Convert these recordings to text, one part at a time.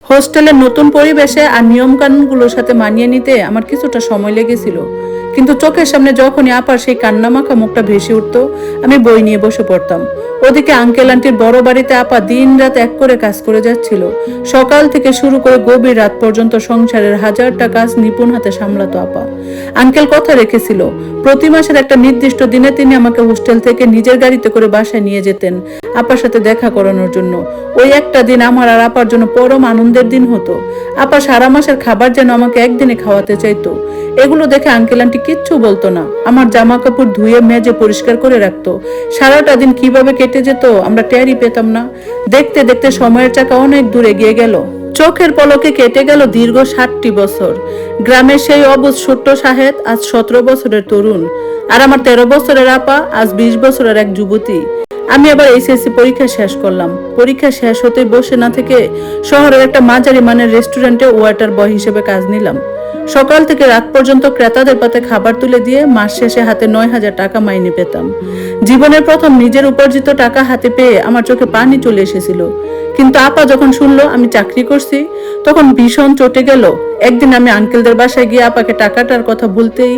হোস্টেলের নতুন পরিবেশে আর নিয়ম কানুনগুলোর সাথে মানিয়ে নিতে আমার কিছুটা সময় লেগেছিল, কিন্তু চোখের সামনে যখনই আপার সেই কান্নামাখা মুখটা ভেসে উঠতো, আমি বই নিয়ে বসে পড়তাম। ওদিকে আঙ্কেল আন্টির বড় বাড়িতে আপা দিন রাত এক করে কাজ করে যাচ্ছিল। সকাল থেকে শুরু করে গভীর রাত পর্যন্ত সংসারের হাজারটা কাজ নিপুণ হাতে সামলাতো আপা। আঙ্কেল কথা রেখেছিল, প্রতি মাসের একটা নির্দিষ্ট দিনে তিনি আমাকে হোস্টেল থেকে নিজের গাড়িতে করে বাসায় নিয়ে যেতেন আপার সাথে দেখা করানোর জন্য। ওই একটা দিন আমার আর আপার জন্য পরম আনন্দের দিন হতো। আপা সারা মাসের খাবার যেন আমাকে একদিনে খাওয়াতে চাইতো। এগুলো দেখে আঙ্কেল আন্টি কিচ্ছু বলতো না, আমার জামা কাপড় ধুয়ে মেজে পরিষ্কার করে রাখতো। সারাটা দিন কিভাবে কেটে যেত আমরা টেরই পেতাম না। দেখতে দেখতে সময়ের চাকা অনেক দূর এগিয়ে গেল। চোখের পলকে কেটে গেল দীর্ঘ 60টি বছর। গ্রামের সেই অবুঝ ছোট্ট শাহেদ আজ 17 বছরের তরুণ, আর আমার 13 বছরের আপা আজ 20 বছরের এক যুবতী। আমি আবার এইচএসসি পরীক্ষা শেষ করলাম। পরীক্ষা শেষ হতে বসে না থেকে শহরের একটা মাঝারি মানের রেস্টুরেন্টে ওয়েটার বয় হিসেবে কাজ নিলাম। সকাল থেকে রাত পর্যন্ত ক্রেতাদের পাতে খাবার তুলে দিয়ে মাস শেষে হাতে 9,000 টাকা মাইনে পেতাম। জীবনের প্রথম নিজের উপার্জিত টাকা হাতে পেয়ে আমার চোখে পানি চলে এসেছিল। কিন্তু আপা যখন শুনলো আমি চাকরি করছি, তখন ভীষণ চটে গেল। একদিন আমি আঙ্কেলদের বাসায় গিয়ে আপাকে টাকাটার কথা বলতেই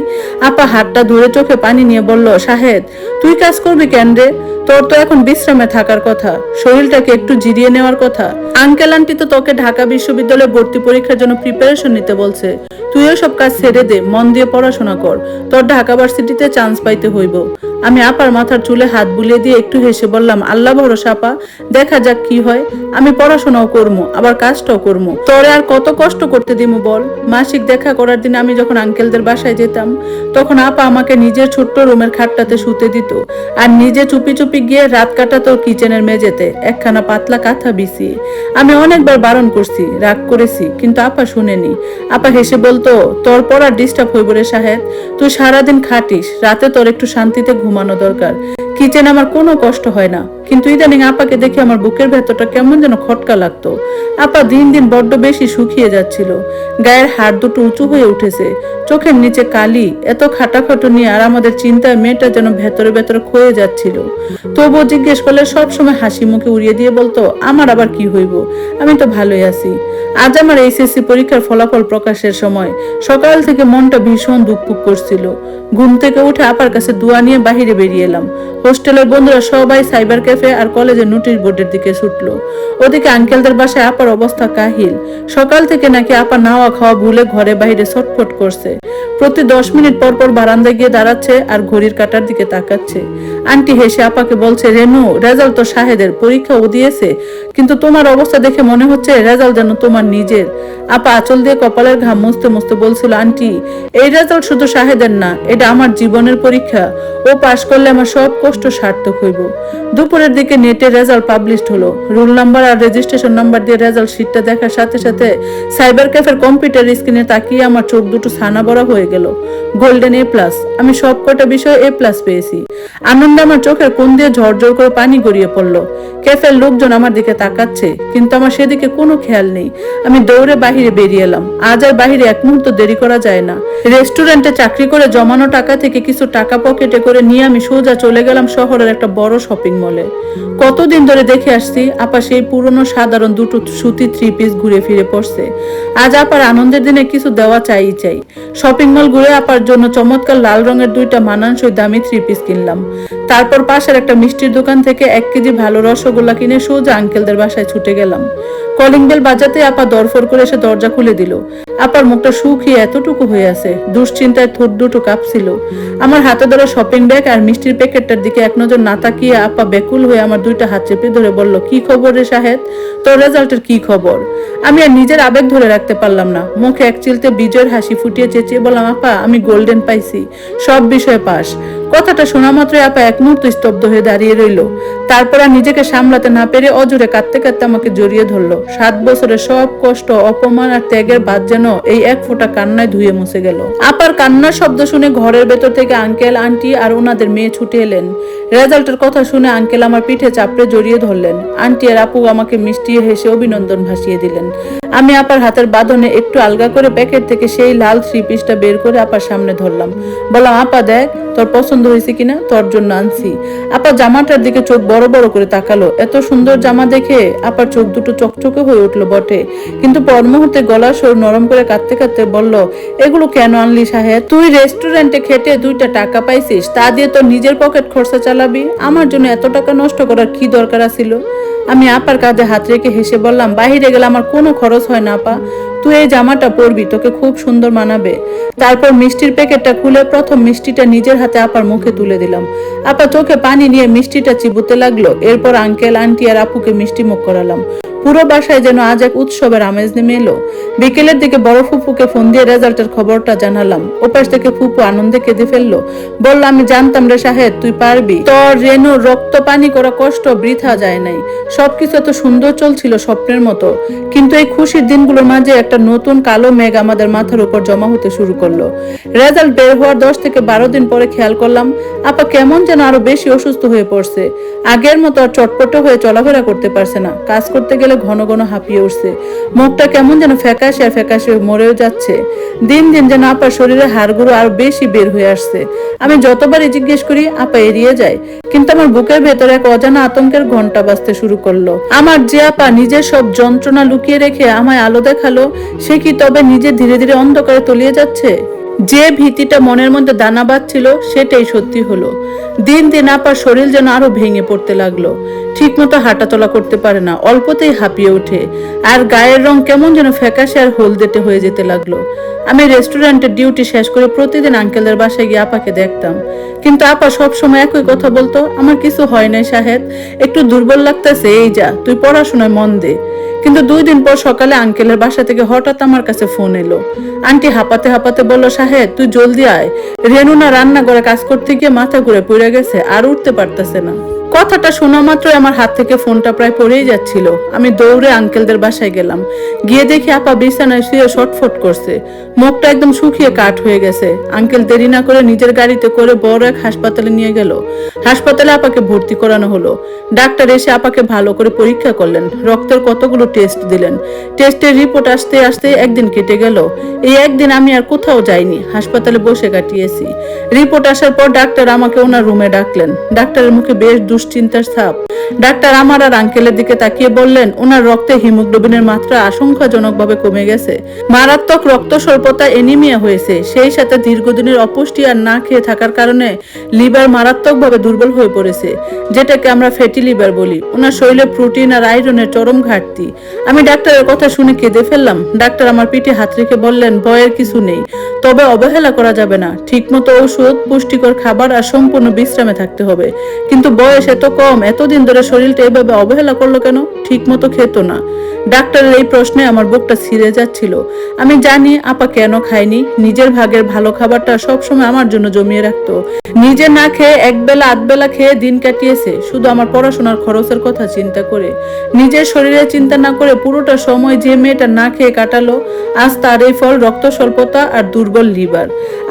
আপা হাতটা ধরে চোখে পানি নিয়ে বলল, শাহেদ তুই কাজ করবি কেন রে? তোর তো এখন বিশ্রামে থাকার কথা, শরীরটাকে একটু জিরিয়ে নেওয়ার কথা। আঙ্কেল আন্টি তো তোকে ঢাকা বিশ্ববিদ্যালয়ে ভর্তি পরীক্ষার জন্য প্রিপারেশন নিতে বলছে। তুইও সব কাজ ছেড়ে দে, মন দিয়ে পড়াশোনা কর, তোর ঢাকা ভার্সিটিতে চান্স পাইতে হইব। আমি আপার মাথার চুলে হাত বুলিয়ে দিয়ে একটু হেসে বললাম, আল্লাহ ভরসা আপা, দেখা যাক কি হয়। আমি পড়াশোনাও করবো, আবার কাজটাও করবো। তোরে আর কত কষ্ট করতে দিমু বল। মাসিক দেখা করার দিন আমি যখন আঙ্কেলদের বাসায় যেতাম, তখন আপা আমাকে নিজের ছোট্ট রুমের খাটটাতে শুতে দিত, আর নিজে চুপি চুপি গিয়ে রাত কাটাতো কিচেনের মেঝেতে একখানা পাতলা কাঁথা বিছিয়ে। আমি অনেকবার বারণ করছি, রাগ করেছি, কিন্তু আপা শুনেনি। আপা হেসে বলতো, তোর পড়ার ডিস্টার্ব হইব রে শাহেদ, তুই সারাদিন খাটিস, রাতে তোর একটু শান্তিতে ঘুমানো দরকার। কিচেন আমার কোনো কষ্ট হয় না। কিন্তু ইদানিং আপাকে দেখে আমার বুকের ভেতরটা কেমন যেন খটকা লাগতো। আপা দিন দিন বড্ড বেশি শুকিয়ে যাচ্ছিল, গায়ের হাড় দুটো উঁচু হয়ে উঠেছে, চোখের নিচে কালি। এত খাটাখাটো নিয়ে আর আমাদের চিন্তায় মেয়েটা যেন ভেতরে ভেতরে ক্ষয়ে যাচ্ছিল। তবুও জিজ্ঞেস করলে সবসময় হাসি মুখে উড়িয়ে দিয়ে বলতো, আমার আবার কি হইব, আমি তো ভালোই আছি। আজ আমার এইচএসসি পরীক্ষার ফলাফল প্রকাশের সময় সকাল থেকে মনটা ভীষণ দুঃখ করছিল। ঘুম থেকে উঠে আপার কাছে দোয়া নিয়ে বাহিরে বেরিয়ে এলাম। হোস্টেলের বন্ধুরা সবাই সাইবার ক্যাফে আর কলেজের নোটিশ বোর্ডের দিকে ছুটলো। ওদিকে আঙ্কেলদের বাসায় আপার অবস্থা কাহিল। সকাল থেকে নাকি আপা নাওয়া খাওয়া ভুলে ঘরে বাইরে ছটফট করছে। প্রতি 10 মিনিট পর পর বারান্দায় গিয়ে দাঁড়াচ্ছে আর ঘড়ির কাঁটার দিকে তাকাচ্ছে। আন্টি হেসে আপাকে বলছে, রেনু, রেজাল্ট তো শাহেদের, পরীক্ষা ও দিয়েছে, কিন্তু তোমার অবস্থা দেখে মনে হচ্ছে রেজাল্ট যেন তোমার নিজের। আপা আঁচল দিয়ে কপালের ঘাম মুছতে মুছতে বলছিল, আন্টি এই রেজাল্ট শুধু শাহেদের না, এটা আমার জীবনের পরীক্ষা। ও পাশ করলে আমার সব কষ্ট সার্থক হইব। দুপুরের দিকে নেটে রেজাল্ট পাবলিশড হলো। রোল নাম্বার আর রেজিস্ট্রেশন নাম্বার দিয়ে রেজাল্ট শিটটা দেখার সাথে সাথে সাইবার ক্যাফের কম্পিউটার স্ক্রিনে তাকিয়ে আমার চোখ দুটো ছানা বড়া হয়ে গেল। Golden A+। আমি সব কটা বিষয়ে A+ পেয়েছি। আনন্দে আমার চোখের কোণ দিয়ে ঝরঝর করে পানি গড়িয়ে পড়লো। ক্যাফের লোকজন আমার দিকে তাকাচ্ছে, কিন্তু আমার সেদিকে কোনো খেয়াল নেই। আমি দৌড়ে বাহিরে বেরিয়ে এলাম। আজ আর বাহিরে এক মুহূর্ত দেরি করা যায় না। রেস্টুরেন্টে চাকরি করে জমানো টাকা থেকে কিছু টাকা পকেটে করে নিয়ে আমি সোজা চলে গেলাম শহরের একটা বড় শপিং মলে। কতদিন ধরে দেখে আসছি আপা সেই পুরনো সাধারণ দুটো সুতি 3 পিস ঘুরে ফিরে পড়ছে। আজ আপার আনন্দের দিনে কিছু দেওয়া চাই। শপিং মল ঘুরে আপার জন্য চমৎকার লাল রঙের 2টা মানানসই দামি 3 পিস কিনলাম। তারপর পাশের একটা মিষ্টির দোকান থেকে 1 কেজি ভালো রসগোল্লা কিনে সোজা আঙ্কেলদের বাসায় ছুটে গেলাম। কলিং বেল বাজাতে আপা দরফর করে এসে দরজা খুলে দিল। আপার মুখটা শুকিয়ে এতটুকু হয়ে আছে, দুশ্চিন্তায় ঠোঁট দুটো কাঁপছিল। আমার হাতে ধরে শপিং ব্যাগ আর মিষ্টির প্যাকেটটার দিকে এক নজর না তাকিয়ে আপা বেকুল হয়ে আমার 2টা হাত চেপে ধরে বলল, কি খবর রে শাহেদ, তোর রেজাল্টের কি খবর? আমি আর নিজের আবেগ ধরে রাখতে পারলাম না। মুখে এক চিলতে বিজয়ের হাসি ফুটিয়ে চেঁচিয়ে বললাম, আপা আমি গোল্ডেন পাইছি, সব বিষয়ে পাস। কথাটা শোনা মাত্রই আপা এক মুহূর্ত স্তব্ধ হয়ে দাঁড়িয়ে রইল। তারপর আর নিজেকে সামলাতে না পেরে অজুরে কাঁদতে কাঁদতে আমাকে জড়িয়ে ধরলো। 7 বছরের সব কষ্ট, অপমান আর ত্যাগের বাদ যেন যেন এই এক ফোঁটা কান্নায় ধুয়ে মুছে গেল। আপার কান্নার শব্দ শুনে ঘরের ভেতর থেকে আঙ্কেল, আন্টি আর ওনাদের মেয়ে ছুটে এলেন। রেজাল্টের কথা শুনে আঙ্কেল আমার পিঠে চাপড়ে জড়িয়ে ধরলেন। আন্টি আর আপু আমাকে মিষ্টি হেসে অভিনন্দন ভাসিয়ে দিলেন। আমি আপার হাতের বাঁধনে একটু আলগা করে প্যাকেট থেকে সেই লাল 3 পিসটা বের করে আপার সামনে ধরলাম। বললাম, আপা দেখ তোর পছন্দ হয়েছে কিনা, তোর জন্য আনছি। আপা জামাটার দিকে চোখ বড় বড় করে তাকালো। এত সুন্দর জামা দেখে আপার চোখ দুটো চকচকে হয়ে উঠলো বটে, কিন্তু পর মুহূর্তে গলার সুর নরম করে কাঁদতে কাঁদতে বলল, এগুলো কেন আনলি সাহেব? তুই রেস্টুরেন্টে খেটে 2টা টাকা পাইছিস, তা দিয়ে তোর নিজের পকেট খরচা চালাবি? আমার জন্য এত টাকা নষ্ট করার কি দরকার ছিল? আমি আপার কাঁধে হাত রেখে হেসে বললাম, বাহিরে গেলে আমার কোনো খরচ হয় না আপা, তুই এই জামাটা পরবি, তোকে খুব সুন্দর মানাবে। তারপর মিষ্টির প্যাকেটটা খুলে প্রথম মিষ্টিটা নিজের হাতে আপার মুখে তুলে দিলাম। আপা চোখে পানি নিয়ে মিষ্টিটা চিবুতে লাগলো। এরপর আঙ্কেল, আন্টি আর আপুকে মিষ্টি মুখ করালাম। পুরো বাসায় যেন আজ এক উৎসবের আমেজ নেমে এলো। বিকেলের দিকে বড় ফুপুকে ফোন দিয়ে রেজাল্টের খবরটা জানালাম। ওপাশ থেকে ফুপু আনন্দে কেঁদে ফেললো। বলল, আমি জানতাম রে শাহেদ তুই পারবি, তোর রেনু রক্ত পানি করা কষ্ট বৃথা যায় নাই। সবকিছু এত সুন্দর চলছিল স্বপ্নের মতো, কিন্তু এই খুশির দিনগুলোর মাঝে একটা নতুন কালো মেঘ আমাদের মাথার উপর জমা হতে শুরু করলো। রেজাল্ট বের হওয়ার 10 থেকে 12 দিন পরে খেয়াল করলাম আপা কেমন যেন আরো বেশি অসুস্থ হয়ে পড়ছে। আগের মতো আর চটপটে হয়ে চলাফেরা করতে পারছে না, কাজ করতে গেলে ঘন ঘন হাঁপিয়ে উঠছে, মুখটা কেমন যেন ফ্যাকাশে আর ফ্যাকাশে মরেও যাচ্ছে। দিন দিন যেন আপার শরীরে হাড়গুলো আরো বেশি বের হয়ে আসছে। আমি যতবারই জিজ্ঞেস করি আপা এড়িয়ে যায়, কিন্তু আমার বুকের ভেতরে এক অজানা আতঙ্কের ঘন্টা বাজতে শুরু করলো। আমার যে আপা নিজের সব যন্ত্রণা লুকিয়ে রেখে আমায় আলো দেখালো, সে কি তবে নিজে ধীরে ধীরে অন্ধকারে তলিয়ে যাচ্ছে? যে ভীতিটা মনের মধ্যে দানা বাঁধছিল সেটাই সত্যি হলো। দিন দিন আপার শরীর যেন আরো ভেঙে পড়তে লাগলো। ঠিক মতো হাঁটাচলা করতে পারে না, অল্পতেই হাঁপিয়ে ওঠে, আর গায়ের রং কেমন যেন ফ্যাকাশে আর হলদেটে হয়ে যেতে লাগলো। আমি রেস্টুরেন্টের ডিউটি শেষ করে প্রতিদিন আঙ্কেলদের বাসায় গিয়ে আপাকে দেখতাম, কিন্তু আপা সব সময় একই কথা বলতো, আমার কিছু হয় নাই শাহেদ, একটু দুর্বল লাগতেছে, এই যা তুই পড়াশোনায় মন দে। কিন্তু 2 দিন পর সকালে আঙ্কেলের বাসা থেকে হঠাৎ আমার কাছে ফোন এলো। আন্টি হাঁপাতে হাঁপাতে বলল, শাহেদ তুই জলদি আয়, রেনু না রান্না করে কাজ করতে গিয়ে মাথা ঘুরে পড়ে গেছে, আর উঠতে পারতেছে না। কথাটা শোনা মাত্র আমার হাত থেকে ফোনটা প্রায় পড়েই যাচ্ছিল। আমি দৌড়ে আঙ্কেলদের বাসায় গেলাম, গিয়ে দেখি আপা বিছানায় শুয়ে ছটফট করছে, মুখটা একদম শুকিয়ে কাঠ হয়ে গেছে। আঙ্কেল দেরি না করে নিজের গাড়িতে করে বড় এক হাসপাতালে নিয়ে গেল। হাসপাতালে আপাকে ভর্তি করানো হলো। ডাক্তার এসে আপাকে ভালো করে পরীক্ষা করলেন, রক্তের কতগুলো টেস্ট দিলেন। টেস্টের রিপোর্ট আসতে আসতে একদিন কেটে গেল। এই একদিন আমি আর কোথাও যাইনি, হাসপাতালে বসে কাটিয়েছি। রিপোর্ট আসার পর ডাক্তার আমাকে ওনার রুমে ডাকলেন। ডাক্তারের মুখে বেশ দুশ্চিন্তার ছাপ। ডাক্তার আমার আর আঙ্কেলের দিকে তাকিয়ে বললেন, ওনার রক্তে হিমোগ্লোবিনের মাত্রা আশঙ্কাজনকভাবে কমে গেছে, মারাত্মক রক্ত স্বল্পতা এনিমিয়া হয়েছে, সেই সাথে দীর্ঘদিনের অপুষ্টি আর না খেয়ে থাকার কারণে লিভার মারাত্মকভাবে দুর্বল হয়ে পড়েছে, যেটাকে আমরা ফ্যাটি লিভার বলি। ওনার শরীরে প্রোটিন আর আয়রনের চরম ঘাটতি। আমি ডাক্তারের কথা শুনে কেঁদে ফেললাম। ডাক্তার আমার পিঠে হাত রেখে বললেন, ভয়ের কিছু নেই, তবে অবহেলা করা যাবে না, ঠিকমতো ঔষধ, পুষ্টিকর খাবার আর সম্পূর্ণ বিশ্রামে থাকতে হবে। কিন্তু বয়স এত কম, এতদিন ধরে শরীরটা এভাবে অবহেলা করলো কেন? ঠিক মতো খেত না। ডাক্তারের এই প্রশ্নে আমার বুকটা ছিঁড়ে যাচ্ছিল। আমি জানি আপা কেন খায়নি। নিজের ভাগের ভালো খাবারটা সবসময় আমার জন্য জমিয়ে রাখতো। নিজে না খেয়ে একবেলা আধবেলা খেয়ে দিন কাটিয়েছে, শুধু আমার পড়াশোনার খরচের কথা চিন্তা করে। নিজের শরীরে চিন্তা না করে পুরোটা সময় যে মেয়েটা না খেয়ে কাটালো, আজ তার এই ফল রক্ত স্বল্পতা আর দুর্বল লিভার।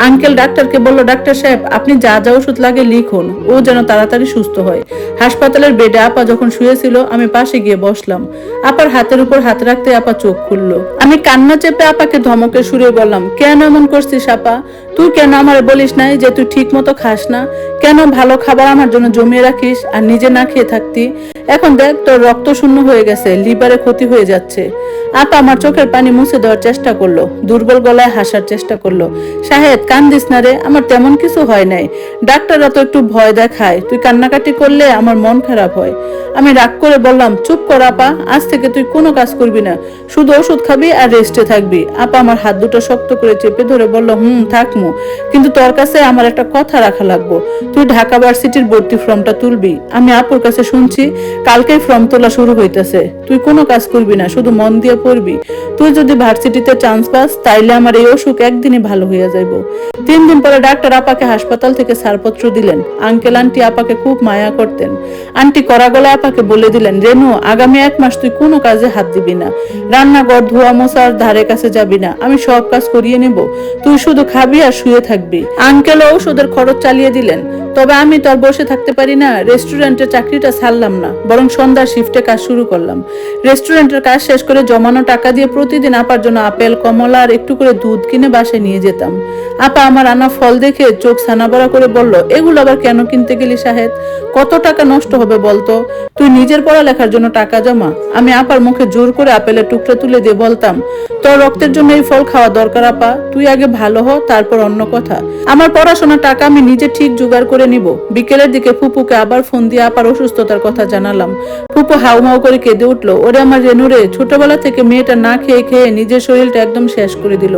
আঙ্কেল ডাক্তারকে বলল, ডাক্তার সাহেব আপনি যা যা ওষুধ লাগে লিখুন, ও যেন তাড়াতাড়ি সুস্থ হয়। হাসপাতালের বেডে আপা যখন শুয়েছিল আমি পাশে গিয়ে বসলাম। আপার হাতের উপর হাত রাখতে আপা চোখ খুললো। আমি কান্না চেপে আপাকে ধমকে সুরে বললাম, কেন এমন করছিস আপা? তুই কেন আমার বলিস নাই যে তুই ঠিক মতো খাস না? কেন ভালো খাবার আমার জন্য জমিয়ে রাখিস আর নিজে না খেয়ে থাকতি? এখন দেখ তোর রক্ত শূন্য হয়ে গেছে, লিভারে ক্ষতি হয়ে যাচ্ছে। আপা আমার চোখের পানি মুছে দেওয়ার চেষ্টা করলো, দুর্বল গলায় হাসার চেষ্টা করলো। শাহেদ কান্দিস না রে, আমার তেমন কিছু হয় নাই, ডাক্তাররা তো একটু ভয় দেখায়, তুই কান্নাকাটি করলে আমার মন খারাপ হয়। আমি রাগ করে বললাম, চুপ কর আপা, আজ থেকে তুই কোনো কাজ করবি না, শুধু ওষুধ খাবি আর রেস্টে থাকবি। আপা আমার হাত দুটো শক্ত করে চেপে ধরে বলল, থাকমু, কিন্তু তোর কাছে আমার একটা কথা রাখা লাগবো, তুই ঢাকা ভার্সিটির ভর্তি ফর্মটা তুলবি। আমি আপুর কাছে শুনছি কালকেই ফর্ম তোলা শুরু হইতেছে, তুই কোনো কাজ করবি না, শুধু মন দিয়ে পড়বি। তুই যদি ভার্সিটিতে চান্স পাস তাইলে আমার এই অসুখ একদিনে ভালো হইয়া যাইব। 3 দিন পরে ডাক্তার আপাকে হাসপাতাল থেকে ছাড়পত্র দিলেন। আঙ্কেল আন্টি আপাকে খুব মায়া করতেন। আন্টি কড়া গলায় আপাকে বলে দিলেন, রেনু, আগামী 1 মাস তুই কোনো কাজে হাত দিবি না, রান্নাঘর ধোয়া মোছার ধারে কাছে যাবি না, আমি সব কাজ করিয়ে নেব, তুই শুধু খাবি আর শুয়ে থাকবি। আঙ্কেল ঔষধের খরচ চালিয়ে দিলেন। তবে আমি তো আর বসে থাকতে পারি না। রেস্টুরেন্টের চাকরিটা ছাড়লাম না, বরং সন্ধ্যার শিফটে কাজ শুরু করলাম। রেস্টুরেন্টের কাজ শেষ করে জমানো টাকা দিয়ে প্রতিদিন আপার জন্য আপেল, কমলা আর একটু করে দুধ কিনে বাসায় নিয়ে যেতাম। আপা আমার আনা ফল দেখে চোখ ছানাবড়া করে বলল, এগুলো আবার কেন কিনতে গেলি শাহেদ? কত টাকা নষ্ট হবে বলতো? তুই নিজের পড়ালেখার জন্য টাকা জমা। আমি আপার মুখে জোর করে আপেলের টুকরা তুলে দিয়ে বলতাম, তোর রক্তের জন্য এই ফল খাওয়া দরকার আপা, তুই আগে ভালো হ, তারপর অন্য কথা। আমার পড়াশোনার টাকা আমি নিজে ঠিক জোগাড় করে নিব। বিকেলের দিকে ফুপুকে আবার ফোন দিয়ে আপার অসুস্থতার কথা জানালাম। ফুপু হাউমাউ করে কেঁদে উঠলো, ওরে আমার রেনুরে, ছোটবেলা থেকে মেয়েটা না খেয়ে খেয়ে নিজের শরীরটা একদম শেষ করে দিল।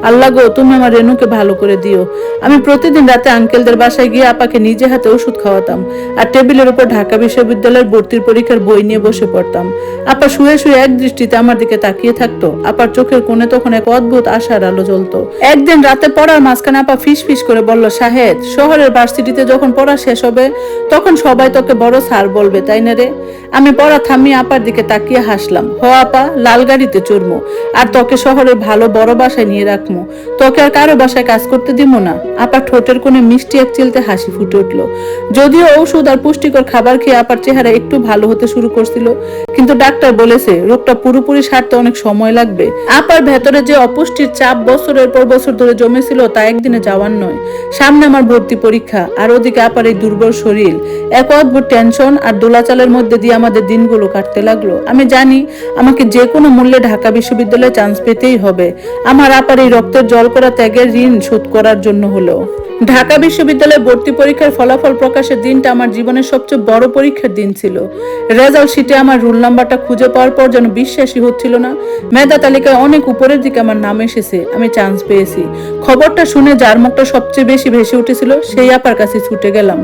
আল্লাহ গো, তুমি আমার রেনুকে ভালো করে দিও। আমি প্রতিদিন রাতে আঙ্কেলদের বাসায় গিয়ে আপাকে নিজে হাতে ওষুধ খাওয়াতাম আর টেবিলের উপর ঢাকা বিশ্ববিদ্যালয়ের ভর্তির পরীক্ষার বই নিয়ে বসে পড়তাম। আপা শুয়ে শুয়ে এক দৃষ্টিতে আমার দিকে তাকিয়ে থাকতো। আপার চোখের কোণে তখন এক অদ্ভুত আশার আলো জ্বলতো। একদিন রাতে পড়ার মাঝখানে আপা ফিস ফিস করে বলল, শাহেদ, শহরের ভার্সিটিতে যখন পড়া শেষ হবে তখন সবাই তোকে বড় স্যার বলবে, তাই না রে? আমি পড়া থামিয়ে আপার দিকে তাকিয়ে হাসলাম। হ আপা, লাল গাড়িতে চড়মু আর তোকে শহরের ভালো বড় বাসায় নিয়ে রাখমু, তোকে আর কারো বাসায় কাজ করতে দিব না। আপার ঠোঁটের কোণে মিষ্টি এক চিলতে হাসি ফুটে উঠল। যদিও ঔষধ আর পুষ্টিকর খাবার খেয়ে আপার চেহারা একটু ভালো হতে শুরু করছিল, কিন্তু ডাক্তার বলেছে রোগটা পুরোপুরি সারতে অনেক সময় লাগবে। আপার ভেতরে যে অপুষ্টির চাপ বছরের পর বছর ধরে জমেছিল তা একদিনে যাওয়ার নয়। সামনে আমার ভর্তি পরীক্ষা, আর ওদিকে আপার এই দুর্বল শরীর। এক অদ্ভুত টেনশন আর দোলাচালের মধ্যে দিয়ে আমাদের দিনগুলো কাটতে লাগলো। আমি জানি আমাকে যে কোনো মূল্যে ঢাকা বিশ্ববিদ্যালয়ে চান্স পেতেই হবে। আমার আপার এই রক্তের জল করা ত্যাগের ঋণ শোধ করার জন্য হলো। ঢাকা বিশ্ববিদ্যালয়ে ভর্তি পরীক্ষার ফলাফল প্রকাশের দিনটা আমার জীবনের সবচেয়ে বড় পরীক্ষার দিন ছিল। রেজাল্ট শিটে আমার রোল নাম্বারটা খুঁজে পাওয়ার পর যেন বিশ্বাসই হচ্ছিল না। মেধা তালিকায় অনেক উপরের দিকে আমার নাম এসেছে, আমি চান্স পেয়েছি। খবরটা শুনে যার মুখটা সবচেয়ে বেশি ভেসে উঠেছিল সেই আপার কাছে ছুটে গেলাম।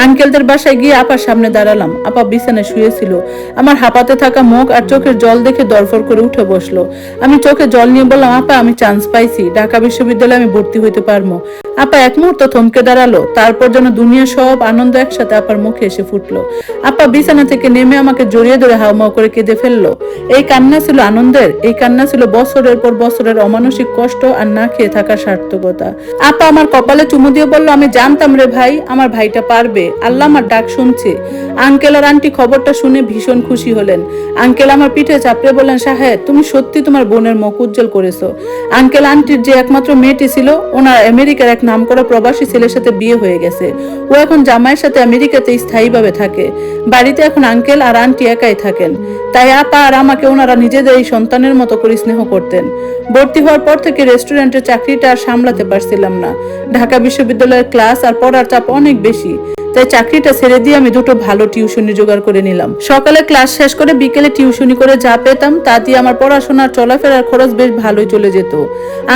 আঙ্কেলদের বাসায় গিয়ে আপার সামনে দাঁড়ালাম। আপা বিছানায় শুয়েছিল। আমার হাঁপাতে থাকা মুখ আর চোখের জল দেখে দরফর করে উঠে বসলো। আমি চোখে জল নিয়ে বললাম, আপা আমি চান্স পাইছি, ঢাকা বিশ্ববিদ্যালয়ে আমি ভর্তি হইতে পারবো। আপা এক মুহূর্ত থমকে দাঁড়ালো, তারপর যেন দুনিয়া সব আনন্দ একসাথে আপার মুখে এসে ফুটলো। আপা বিছানা থেকে নেমে আমাকে জড়িয়ে ধরে হাউমাউ করে কেঁদে ফেললো। এই কান্না ছিল আনন্দের, এই কান্না ছিল বছরের পর বছরের অমানসিক কষ্ট আর না খেয়ে থাকার সার্থকতা। আপা আমার কপালে চুমু দিয়ে বলল, আমি জানতাম রে ভাই, আমার ভাইটা পারবে, আল্লাহ আমার ডাক শুনছে। আঙ্কেল আর আন্টি খবরটা শুনে ভীষণ খুশি হলেন। আঙ্কেল আমার পিঠে চাপড়ে বললেন, শাহেদ, তুমি সত্যি তোমার বোনের মুখ উজ্জ্বল করেছো। আঙ্কেল আন্টির যে একমাত্র মেয়েটি ছিল, ওনার আমেরিকার এক নামকরা প্রবাসী ছেলের সাথে বিয়ে হয়ে গেছে। ও এখন জামাইয়ের সাথে আমেরিকাতে স্থায়ীভাবে থাকে। বাড়িতে এখন আঙ্কেল আর আন্টি একাই থাকেন। তাই আপা আর আমাকে ওনারা নিজেদের এই সন্তানের মতো করে স্নেহ করতেন। ভর্তি হওয়ার পর থেকে রেস্টুরেন্টের চাকরিটা আর সামলাতে পারছিলাম না। ঢাকা বিশ্ববিদ্যালয়ের ক্লাস আর পড়ার চাপ অনেক বেশি, তাই চাকরিটা ছেড়ে দিয়ে আমি দুটো ভালো টিউশনি জোগাড় করে নিলাম। সকালে ক্লাস শেষ করে বিকেলে টিউশনি করে যা পেতাম তা দিয়ে আমার পড়াশোনার চলাফেরার খরচ বেশ ভালোই চলে যেত।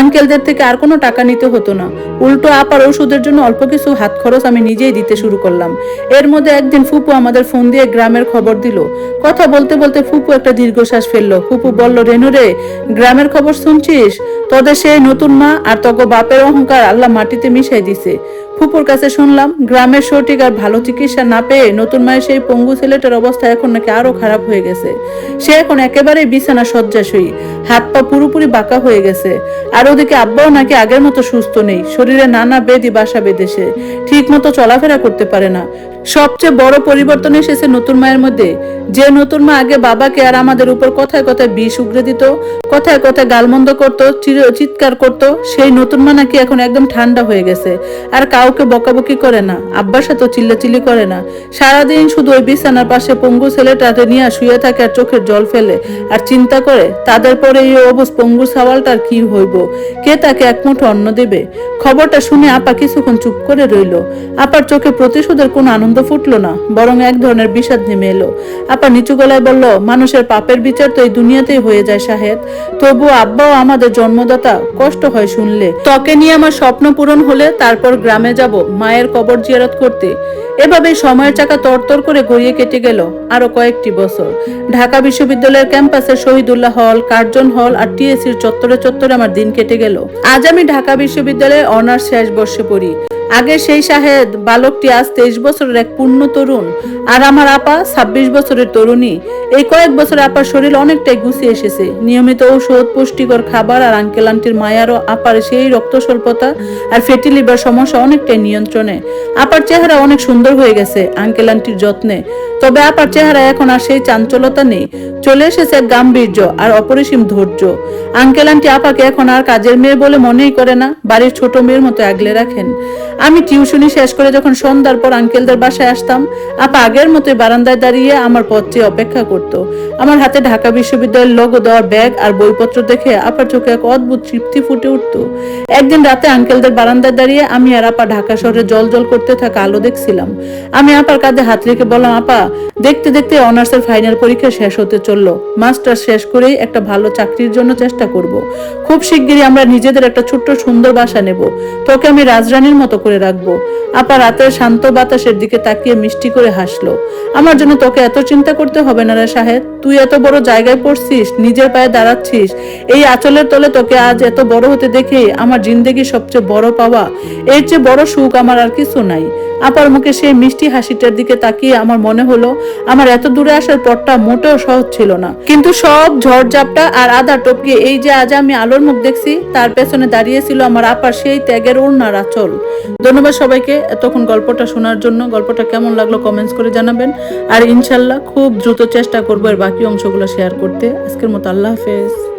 আঙ্কেলদের থেকে আর কোনো টাকা নিতে হতো না, উল্টো আপার ওষুধের জন্য অল্প কিছু হাত খরচ আমি নিজেই দিতে শুরু করলাম। এর মধ্যে একদিন ফুপু আমাদের ফোন দিয়ে গ্রামের খবর দিল। কথা বলতে বলতে ফুপু একটা দীর্ঘশ্বাস ফেললো। ফুপু বলল, রেনু রে, গ্রামের খবর শুনছিস? তোদের সেই নতুন মা আর তগো বাপের অহংকার আল্লাহ মাটিতে মিশাই দিছে। ফুপুর কাছে শুনলাম গ্রামের সঠিক আর ভালো চিকিৎসা না পেয়ে নতুন মায়ের সেই পঙ্গু ছেলেটার অবস্থা এখন নাকি আরো খারাপ হয়ে গেছে। সে এখন একেবারে বিছানা শয্যাশয়ী, হাত পা পুরোপুরি বাঁকা হয়ে গেছে। আর ওদিকে আব্বাও নাকি আগের মতো সুস্থ নেই, শরীরে নানা ব্যাধি বাসা বেঁধেছে, ঠিক মতো চলাফেরা করতে পারে না। সবচেয়ে বড় পরিবর্তন এসেছে নতুন মায়ের মধ্যে। যে নতুন মা আগে বাবাকে আর আমাদের উপর কথায় কথায় বিষ উগরে দিত, কথায় কথায় গালমন্দ করতো, চিৎকার করতো, সেই নতুন মা নাকি এখন একদম ঠান্ডা হয়ে গেছে, আর কাউকে বকাবকি করে না, আব্বার সাথেও চিল্লাচিল্লি করে না। সারাদিন শুধু ওই বিছানার পাশে পঙ্গু ছেলেটাকে নিয়ে শুয়ে থাকে আর চোখের জল ফেলে আর চিন্তা করে তাদের পরে এই অবশ পঙ্গু সওয়ালটার কি হইব, কে তাকে এক মুঠো অন্ন দেবে। খবরটা শুনে আপা কিছুক্ষণ চুপ করে রইল। আপার চোখে প্রতিশোধের কোনো আনন্দ ফুটলো না, বরং এক ধরনের বিষাদ নেমে এলো। আপা নিচু গলায় বলল, মানুষের পাপের বিচার তো এই দুনিয়াতেই হয়ে যায় শাহেদ, তবু আব্বাও আমাদের জন্মদাতা, কষ্ট হয় শুনলে। তোকে নিয়ে আমার স্বপ্ন পূরণ হলে তারপর গ্রামে যাব মায়ের কবর জিয়ারত করতে। এভাবে সময়ের চাকা তরতর করে গড়িয়ে কেটে গেল আরো কয়েকটি বছর। ঢাকা বিশ্ববিদ্যালয়ের ক্যাম্পাসে শহীদুল্লাহ হল, কার্জন হল আর টিএসসির চত্বরে চত্বরে আমার দিন কেটে গেল। আজ আমি ঢাকা বিশ্ববিদ্যালয়ে অনার্স শেষ বর্ষে পড়ি। আগে সেই শাহেদ বালকটি আজ 23 বছরের এক পূর্ণ তরুণ, আর আমার আপা 26 বছরের তরুণী। এই কয়েক বছর আপার শরীর অনেকটাই গুছিয়ে এসেছে। নিয়মিত ঔষধ, পুষ্টিকর খাবার আর আঙ্কেল আন্টির মায়ারও আপার সেই রক্ত স্বল্পতা আর ফ্যাটি লিভার সমস্যা অনেকটাই নিয়ন্ত্রণে। আপার চেহারা অনেক সুন্দর হয়ে গেছে আঙ্কেল আন্টির যত্নে। তবে আপার চেহারা এখন আর সেই চাঞ্চলতা নেই, চলে এসেছে এক গাম্ভীর্য আর অপরিসীম ধৈর্য। আঙ্কেল আন্টি আপাকে এখন আর কাজের মেয়ে বলে মনেই করে না, বাড়ির ছোট মেয়ের মতো আগলে রাখেন। আমি টিউশনি শেষ করে যখন সন্ধ্যার পর আঙ্কেলদের বাসায় আসতাম, আপা আগের মতোই বারান্দায় দাঁড়িয়ে আমার পথ চেয়ে অপেক্ষা করত। আমার হাতে ঢাকা বিশ্ববিদ্যালয়ের লোগো দেওয়া ব্যাগ আর বইপত্র দেখে আপার চোখে এক অদ্ভুত তৃপ্তি ফুটে উঠত। একদিন রাতে আঙ্কেলদের বারান্দায় দাঁড়িয়ে আমি আর আপা ঢাকা শহরে জল জল করতে থাকা আলো দেখছিলাম। আমি আপার কাঁধে হাত রেখে বললাম, আপা দেখতে দেখতে অনার্সের ফাইনাল পরীক্ষা শেষ হতে চললো। মাস্টার শেষ করেই একটা ভালো চাকরির জন্য চেষ্টা করব। খুব শিগগিরই আমরা নিজেদের একটা ছোট্ট সুন্দর বাসা নেব। তোকে আমি রাজরানীর মতো করে রাখবো। আপা রাতের শান্ত বাতাসের দিকে তাকিয়ে মিষ্টি করে হাসলো। আমার জন্য তোকে এত চিন্তা করতে হবে না রে শাহেদ, তুই এত বড় জায়গায় পড়ছিস, নিজের পায়ে দাঁড়াচ্ছিস। এই আঁচলের তলে তোকে আজ এত বড় হতে দেখে আমার জিন্দেগির সবচেয়ে বড় পাওয়া, এর চেয়ে বড় সুখ আমার আর কিছু নাই। আপার মুখে সেই মিষ্টি হাসিটার দিকে তাকিয়ে আমার মনে হলো আমার এত দূরে আসার পথটা মোটেও সহজ ছিল না। কিন্তু সব ঝড়ঝাপটা আর আদা টপকে এই যে আজ আমি আলোর মুখ দেখছি, তার পেছনে দাঁড়িয়েছিল আমার আপার সেই ত্যাগের ওড়নার আঁচল। ধন্যবাদ সবাইকে এতক্ষণ গল্পটা শোনার জন্য। গল্পটা কেমন লাগলো কমেন্টস করে জানাবেন। আর ইনশাল্লাহ খুব দ্রুত চেষ্টা করবো এর বাকি অংশগুলো শেয়ার করতে। আজকের মতো আল্লাহ হাফেজ।